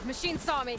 Machine saw me.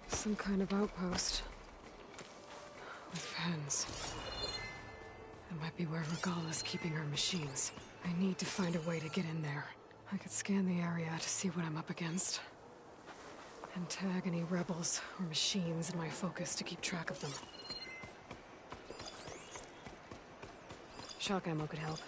Some kind of outpost. With fens. It might be where Regala's keeping her machines. I need to find a way to get in there. I could scan the area to see what I'm up against. And tag any rebels or machines in my focus to keep track of them. Shock ammo could help.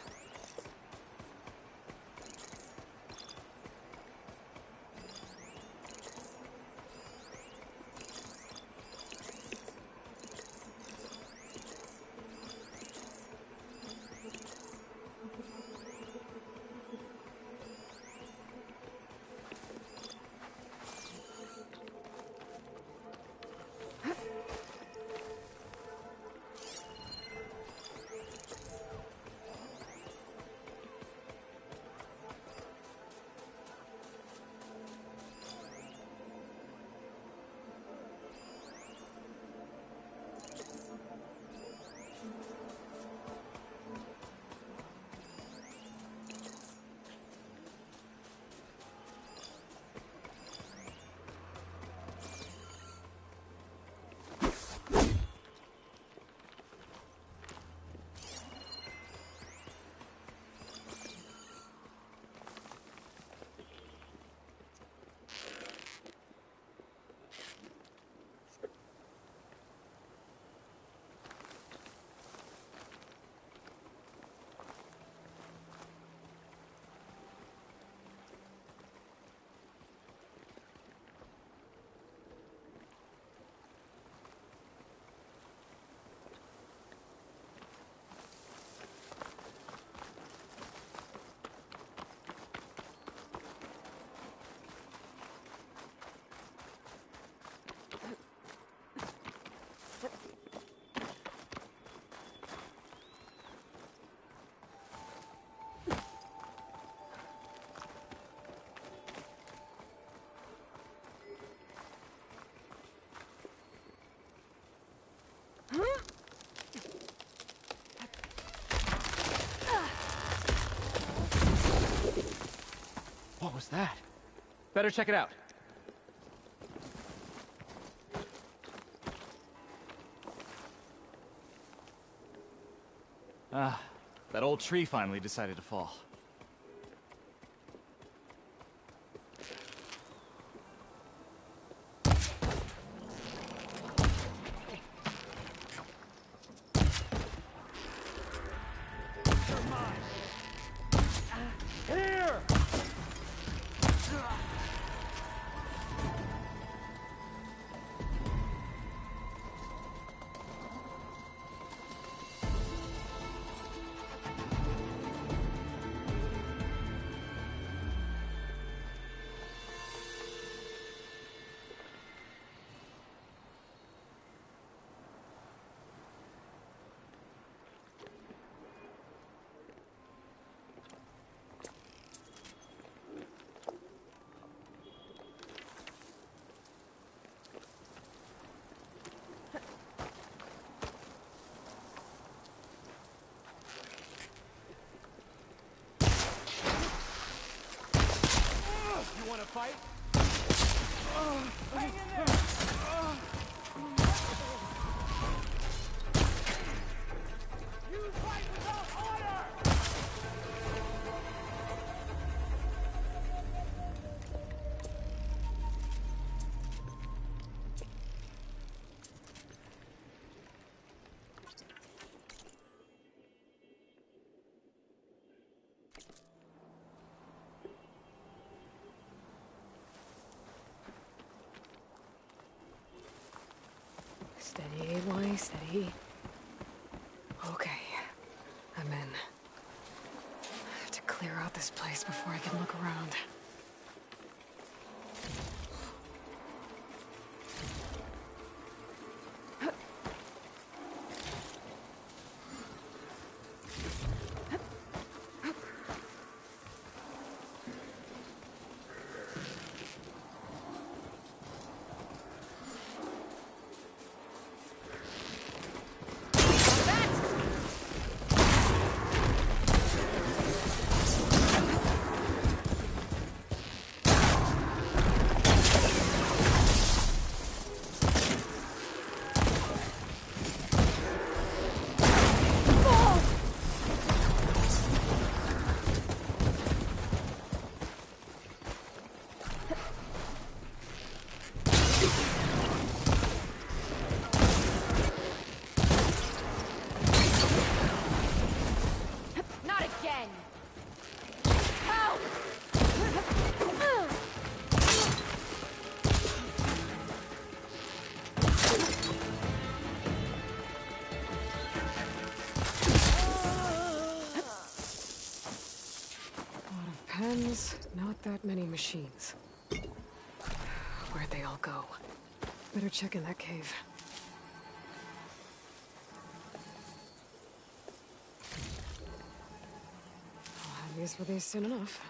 What was that? Better check it out. Ah, that old tree finally decided to fall. right? Hang in there! You fight without order! Steady, boy, steady. Okay, I'm in. I have to clear out this place before I can look around. Not again! Help! A lot of pens, not that many machines. Where'd they all go? Better check in that cave. I'll have use for these soon enough.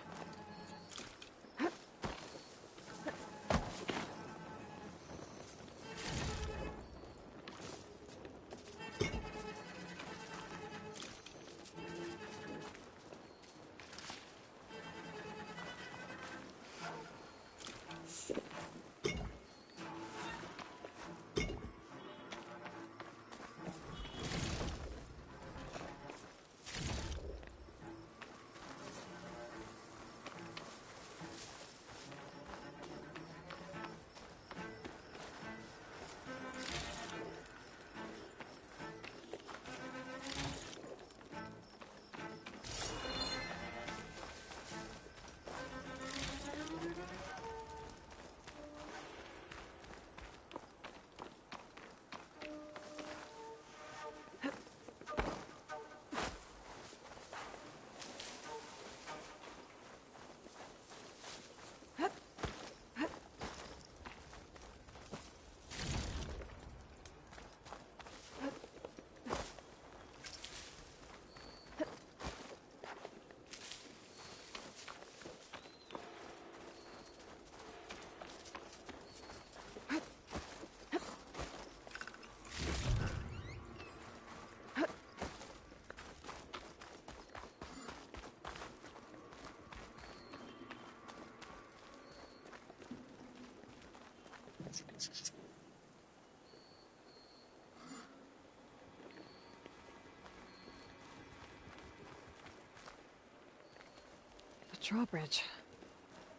The drawbridge.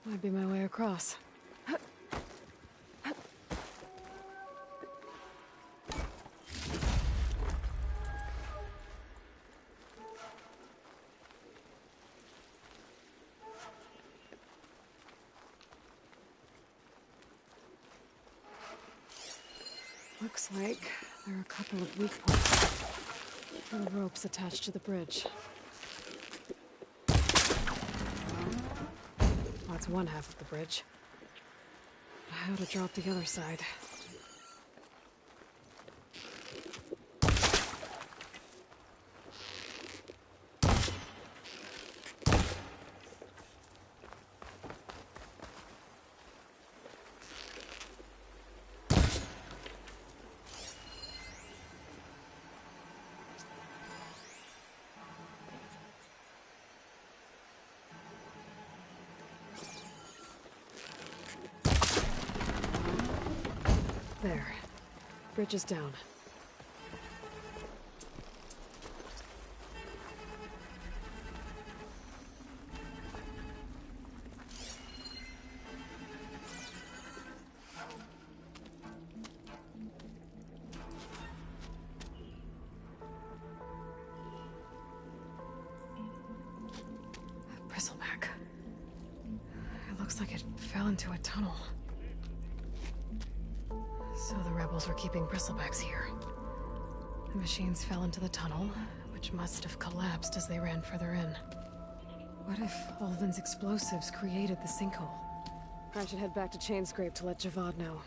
Might be my way across. Looks like there are a couple of weak points. Little ropes attached to the bridge. That's one half of the bridge. How to drop the other side. There. Bridge is down. Bristleback. It looks like it fell into a tunnel. So the rebels were keeping bristlebacks here. The machines fell into the tunnel, which must have collapsed as they ran further in. What if Ulvin's explosives created the sinkhole? I should head back to Chainscrape to let Javad know.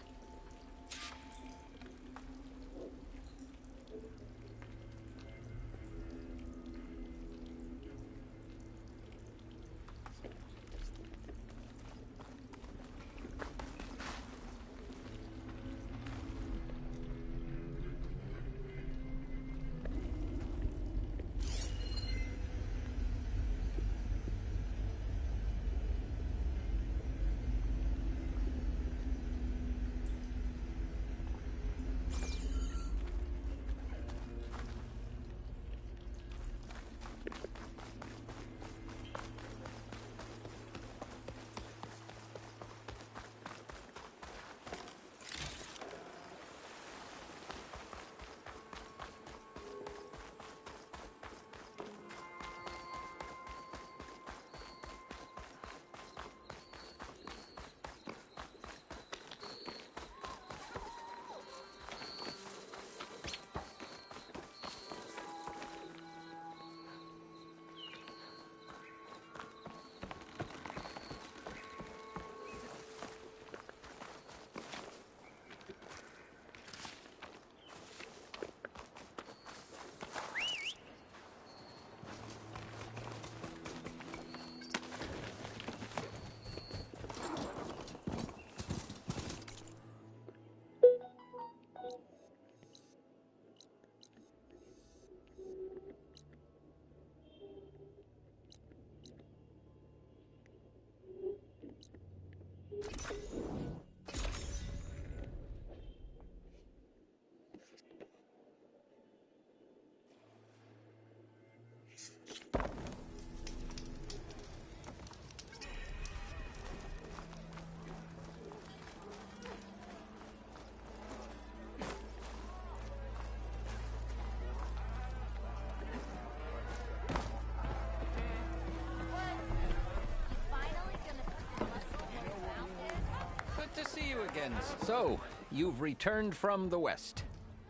To see you again. So, you've returned from the west.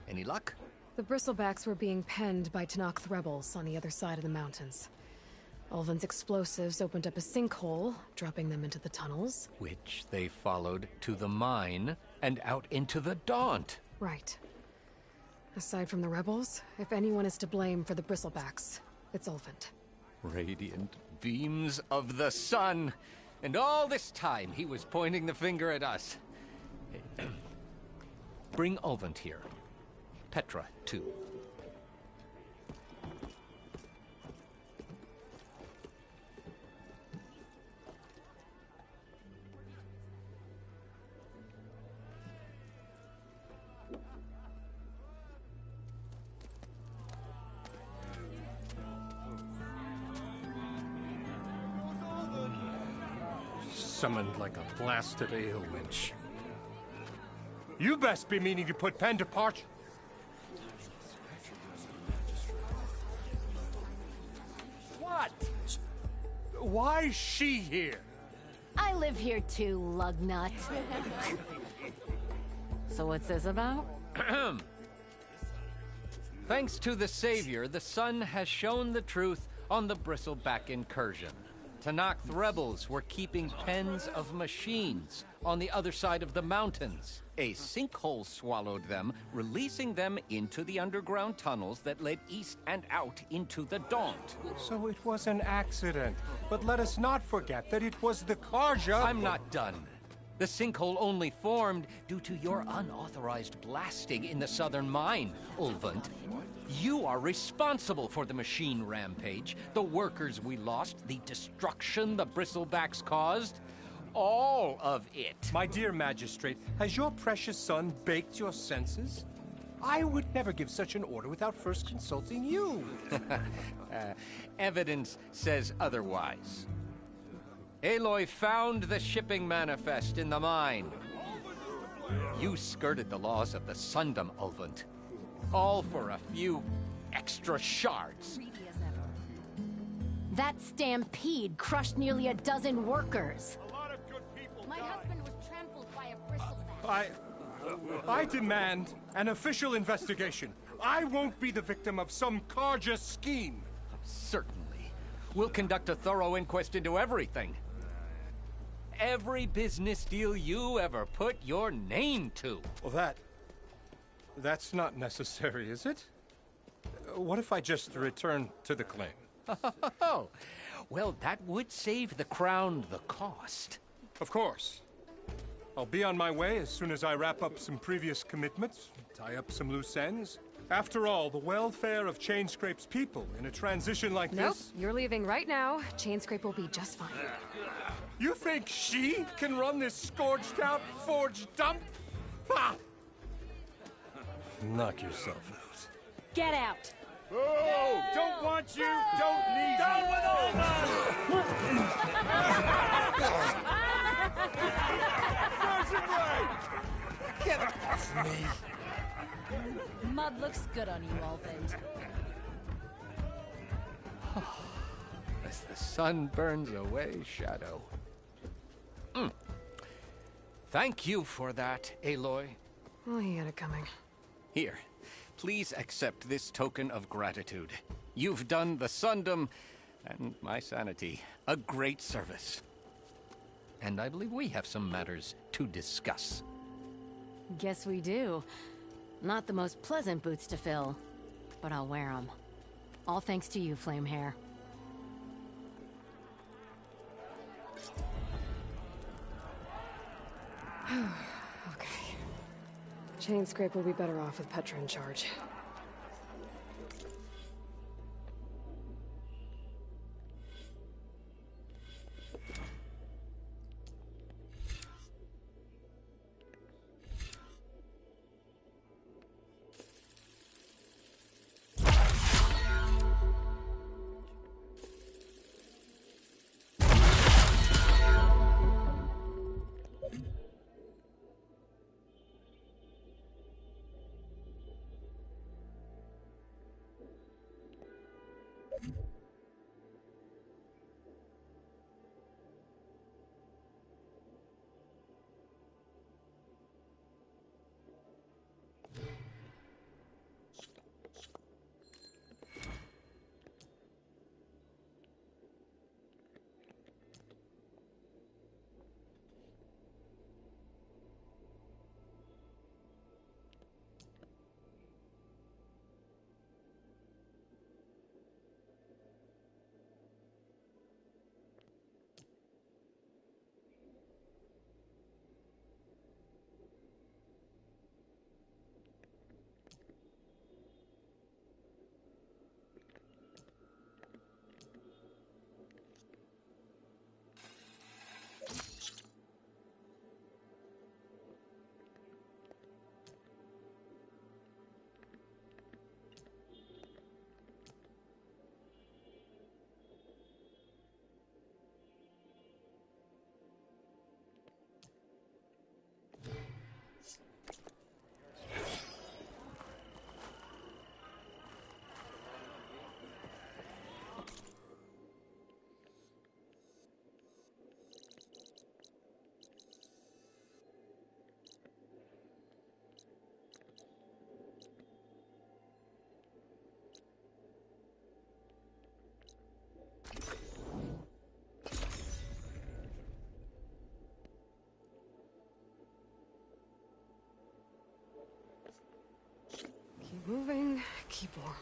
Any luck? The bristlebacks were being penned by Tenakth rebels on the other side of the mountains. Ulvin's explosives opened up a sinkhole, dropping them into the tunnels. Which they followed to the mine and out into the Daunt. Right. Aside from the rebels, if anyone is to blame for the bristlebacks, it's Ulvin. Radiant beams of the sun. And all this time, he was pointing the finger at us. Bring Ulvin here. Petra, too. Summoned like a blasted ale winch. You best be meaning to put pen to parch. What? Why's she here? I live here too, lugnut. So what's this about? Thanks to the Savior, the sun has shown the truth on the bristleback incursion. Tenakth rebels were keeping pens of machines on the other side of the mountains. A sinkhole swallowed them, releasing them into the underground tunnels that led east and out into the Daunt. So it was an accident. But let us not forget that it was the Karja. I'm not done. The sinkhole only formed due to your unauthorized blasting in the southern mine, Ulvin. You are responsible for the machine rampage, the workers we lost, the destruction the bristlebacks caused. all of it. My dear magistrate, has your precious son baked your senses? I would never give such an order without first consulting you. Evidence says otherwise. Aloy found the shipping manifest in the mine. You skirted the laws of the Sundom, Ulvund. All for a few extra shards. That stampede crushed nearly a dozen workers. A lot of good people My husband was trampled by a bristleback. I demand an official investigation. I won't be the victim of some Karja scheme. Certainly. We'll conduct a thorough inquest into everything. Every business deal you ever put your name to. Well, that's not necessary, is it? What if I just return to the claim? Oh, well, that would save the Crown the cost. Of course. I'll be on my way as soon as I wrap up some previous commitments, tie up some loose ends. After all, the welfare of Chainscrape's people in a transition like Nope, this... you're leaving right now. Chainscrape will be just fine. You think she can run this scorched-out forged dump? Ha! Knock yourself out. Get out! Oh, don't want you, don't need Down you. With all Get off me! Mud looks good on you, Ulvund. As the sun burns away shadow. Thank you for that, Aloy. Well, he had it coming. Here, please accept this token of gratitude. You've done the Sundom and my sanity a great service. And I believe we have some matters to discuss. Guess we do. Not the most pleasant boots to fill, but I'll wear them. All thanks to you, Flamehair. Okay. Chainscrape will be better off with Petra in charge. Keep moving, keep warm.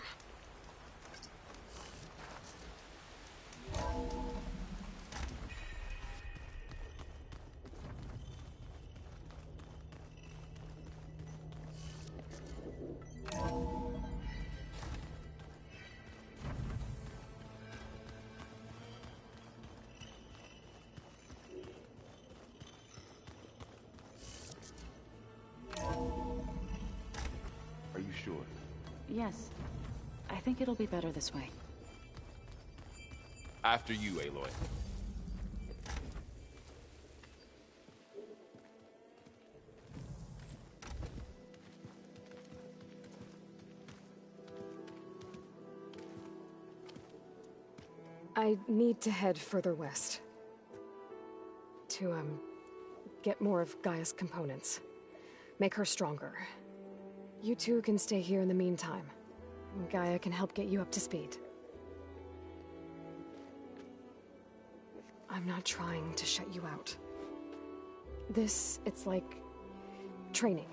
sure? Yes. I think it'll be better this way. After you, Aloy. I need to head further west. To, get more of Gaia's components. Make her stronger. You two can stay here in the meantime. Gaia can help get you up to speed. I'm not trying to shut you out. It's like... training.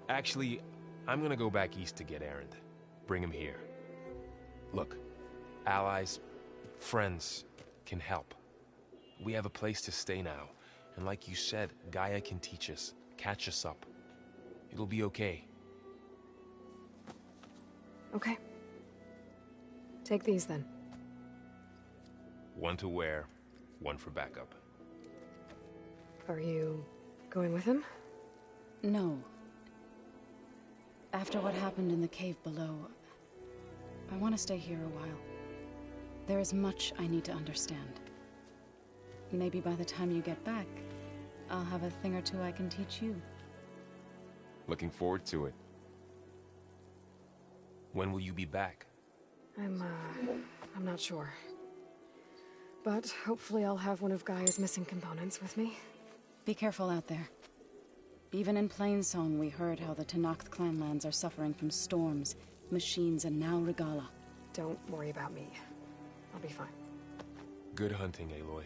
Actually, I'm gonna go back east to get Erend. Bring him here. Look, allies, friends can help. We have a place to stay now, and like you said, Gaia can teach us, catch us up. It'll be okay. Okay. Take these then. One to wear, one for backup. Are you going with him? No. After what happened in the cave below, I want to stay here a while. There is much I need to understand. Maybe by the time you get back, I'll have a thing or two I can teach you. Looking forward to it. When will you be back? I'm not sure. But hopefully I'll have one of Gaia's missing components with me. Be careful out there. Even in Plainsong, we heard how the Tenakth clanlands are suffering from storms, machines, and now Regala. Don't worry about me. I'll be fine. Good hunting, Aloy.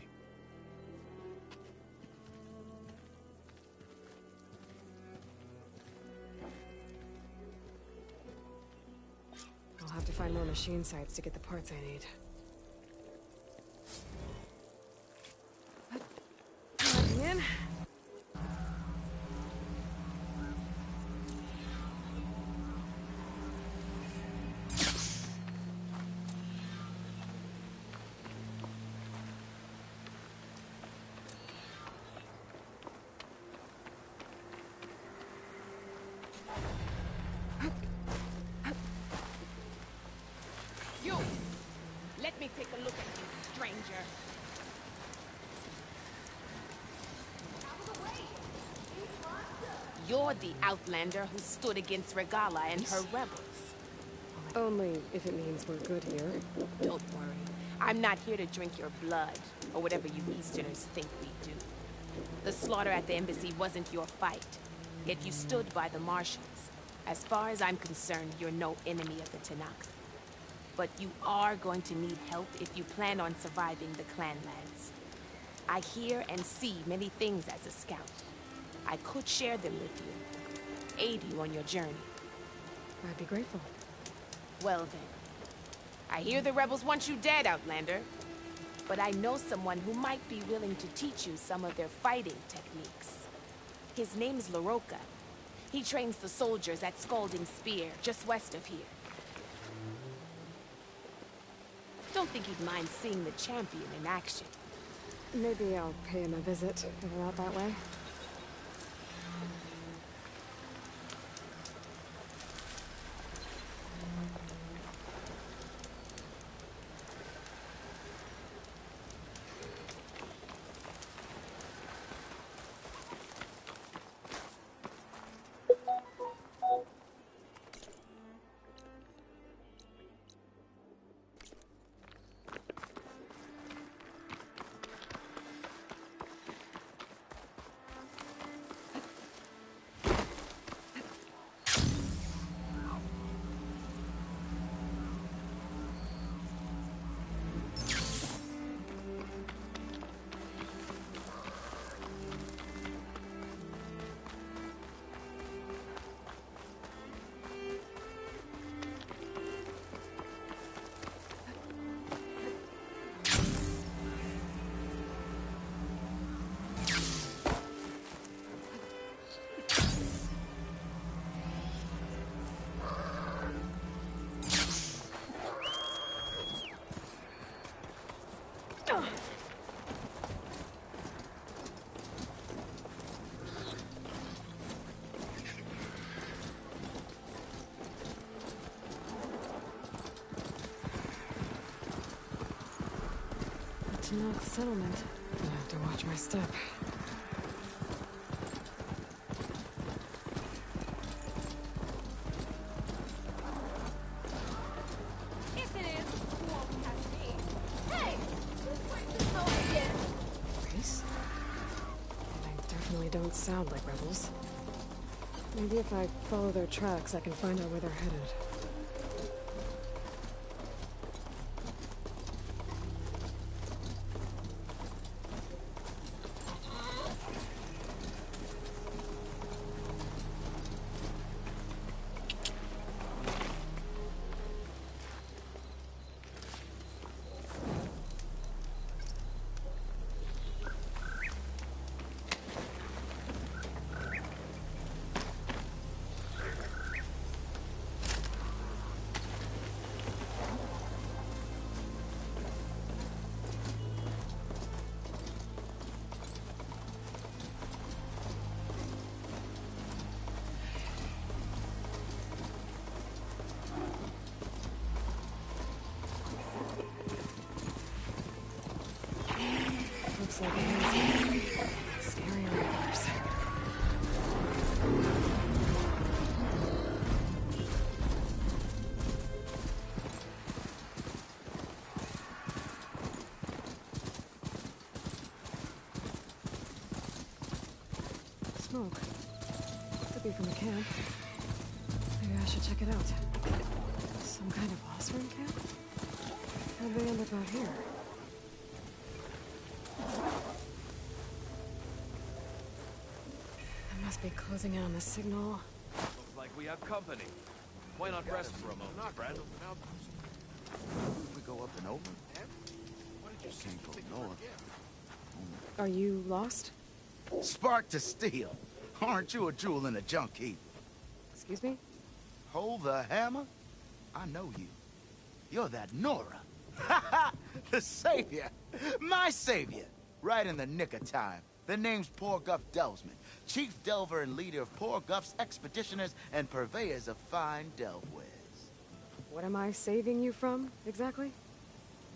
I'll have to find more machine sites to get the parts I need. Plugging in. You! Let me take a look at you, stranger. You're the Outlander who stood against Regala and her rebels. Only if it means we're good here. Don't worry. I'm not here to drink your blood, or whatever you Easterners think we do. The slaughter at the embassy wasn't your fight, yet you stood by the Marshals. As far as I'm concerned, you're no enemy of the Tenakth. But you are going to need help if you plan on surviving the clanlands. I hear and see many things as a scout. I could share them with you, aid you on your journey. I'd be grateful. Well then, I hear the rebels want you dead, Outlander. But I know someone who might be willing to teach you some of their fighting techniques. His name's Laroka. He trains the soldiers at Scalding Spear, just west of here. Don't think he'd mind seeing the champion in action. Maybe I'll pay him a visit if we're out that way. Tanakh settlement. I have to watch my step. If it is, you won't catch me. Hey! This place is no again. Race? They definitely don't sound like rebels. Maybe if I follow their tracks, I can find out where they're headed. Looks like it has scary radars. Smoke. Could be from the camp. Maybe I should check it out. Some kind of Osram camp? How'd they end up out here? I must be closing in on the signal. Looks like we have company. Why not rest for a moment, friend? We go up and over? Can't go north. Are you lost? Spark to steel. Aren't you a jewel in a junk heap? Excuse me? Hold the hammer? I know you. You're that Nora. Ha ha! The savior. My savior. Right in the nick of time. The name's Poor Guff Delvesman, chief delver and leader of Poor Guff's expeditioners and purveyors of fine delve wares. What am I saving you from, exactly?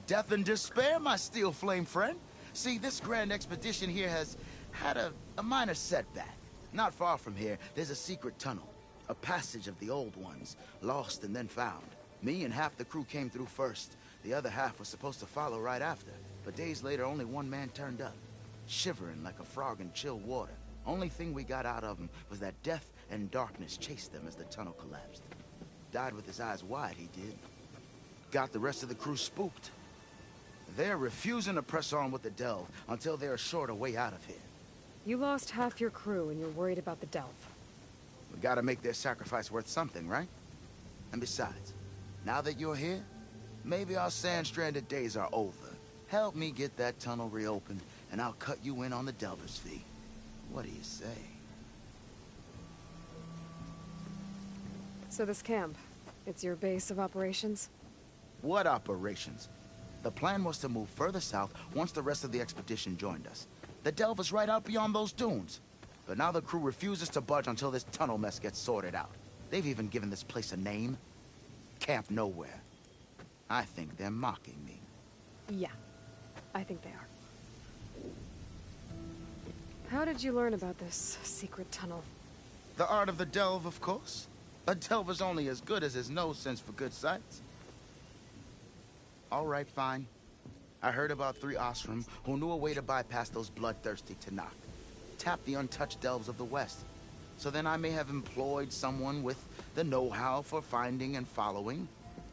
Death and despair, my steel flame friend. See, this grand expedition here has had a minor setback. Not far from here, there's a secret tunnel. A passage of the old ones, lost and then found. Me and half the crew came through first. The other half was supposed to follow right after. But days later, only one man turned up. Shivering like a frog in chill water. Only thing we got out of him was that death and darkness chased them as the tunnel collapsed. Died with his eyes wide, he did. Got the rest of the crew spooked. They're refusing to press on with the delve until they're assured a way out of here. You lost half your crew and you're worried about the delve. We gotta make their sacrifice worth something, right? And besides, now that you're here, maybe our sand-stranded days are over. Help me get that tunnel reopened, and I'll cut you in on the delver's fee. What do you say? So this camp, it's your base of operations? What operations? The plan was to move further south once the rest of the expedition joined us. The delver's right out beyond those dunes. But now the crew refuses to budge until this tunnel mess gets sorted out. They've even given this place a name. Camp Nowhere. I think they're mocking me. Yeah, I think they are. How did you learn about this secret tunnel? The art of the delve, of course. A delver's only as good as his nose sense for good sights. All right, fine. I heard about 3 Osram who knew a way to bypass those bloodthirsty Tanakh. Tap the untouched delves of the West. So then I may have employed someone with the know-how for finding and following.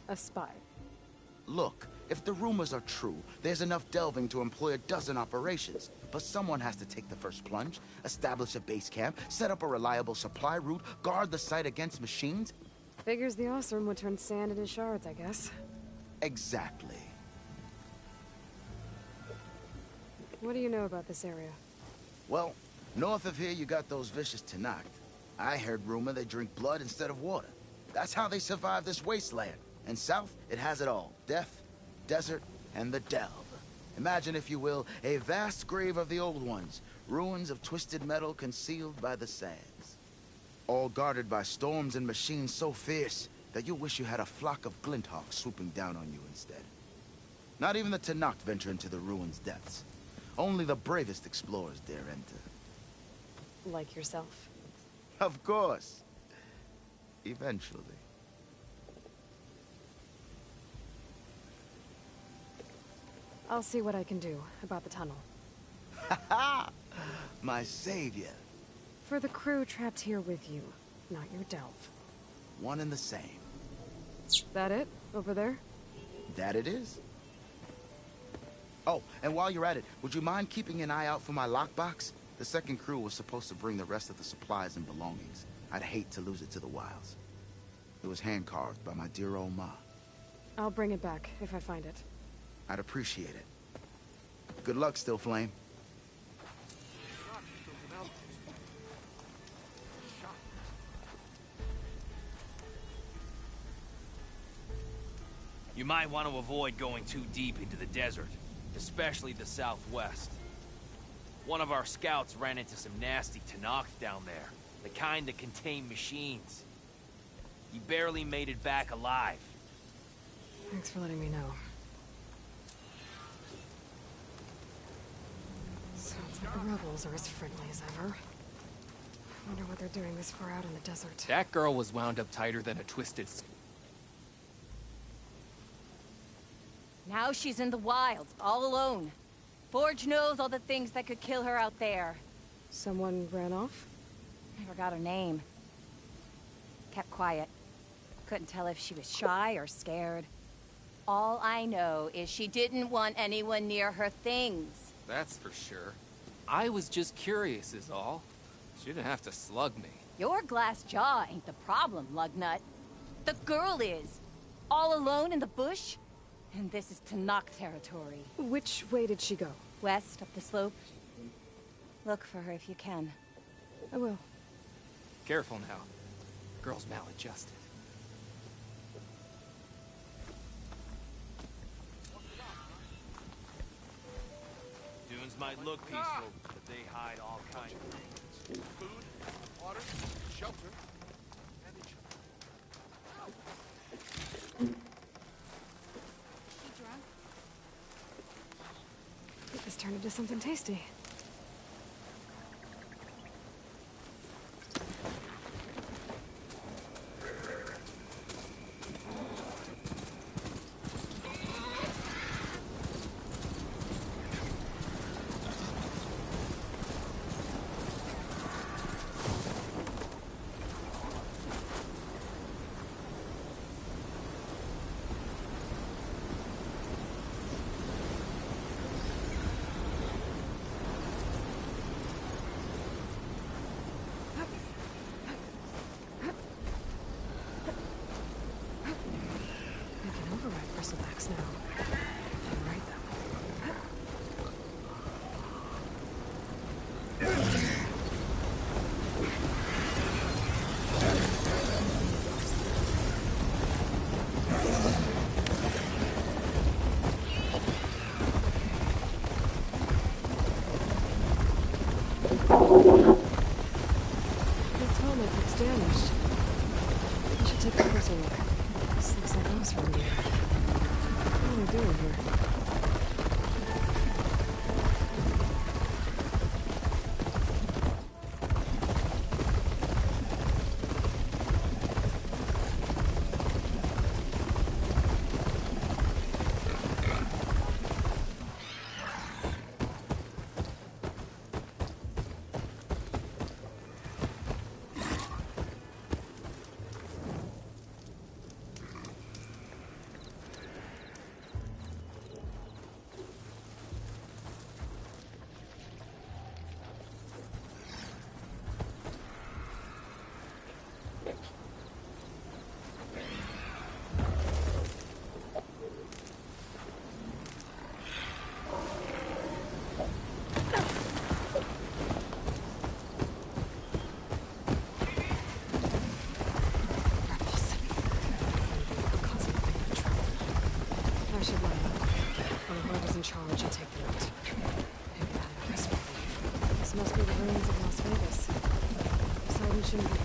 A spy. Look, if the rumors are true, there's enough delving to employ a dozen operations. But someone has to take the first plunge, establish a base camp, set up a reliable supply route, guard the site against machines. Figures the Osram would turn sand into shards, I guess. Exactly. What do you know about this area? Well, north of here you got those vicious Tanakh. I heard rumor they drink blood instead of water. That's how they survive this wasteland. And south, it has it all. Death, desert, and the delve. Imagine, if you will, a vast grave of the old ones. Ruins of twisted metal concealed by the sands. All guarded by storms and machines so fierce that you wish you had a flock of glinthawks swooping down on you instead. Not even the Tanakh venture into the ruins' depths. Only the bravest explorers dare enter. Like yourself. Of course. Eventually. I'll see what I can do about the tunnel. Ha! My savior. For the crew trapped here with you, not your delve. One and the same. That it? Over there? That it is. Oh, and while you're at it, would you mind keeping an eye out for my lockbox? The second crew was supposed to bring the rest of the supplies and belongings. I'd hate to lose it to the wilds. It was hand-carved by my dear old ma. I'll bring it back if I find it. I'd appreciate it. Good luck, Still Flame. You might want to avoid going too deep into the desert, especially the southwest. One of our scouts ran into some nasty Tanakh down there, the kind that contain machines. He barely made it back alive. Thanks for letting me know. Sounds like the rebels are as friendly as ever. I wonder what they're doing this far out in the desert. That girl was wound up tighter than a twisted... Now she's in the wilds, all alone. Forge knows all the things that could kill her out there. Someone ran off? Never got her name. Kept quiet. Couldn't tell if she was shy or scared. All I know is she didn't want anyone near her things. That's for sure. I was just curious is all. She didn't have to slug me. Your glass jaw ain't the problem, lugnut. The girl is. All alone in the bush? And this is Tanakh territory. Which way did she go? West, up the slope. Look for her if you can. I will. Careful now. Girl's maladjusted. Dunes might look peaceful, but they hide all kinds of things. Food, water, shelter, and each other. Get this turned into something tasty. Bristlebacks now. And right them. The helmet looks damaged. I should take a closer look. This looks like house from here. What are we doing here? I should line up. When whoever's in charge, I'll take them out. Maybe I'll have a rest. This must be the ruins of Las Vegas. Poseidon shouldn't be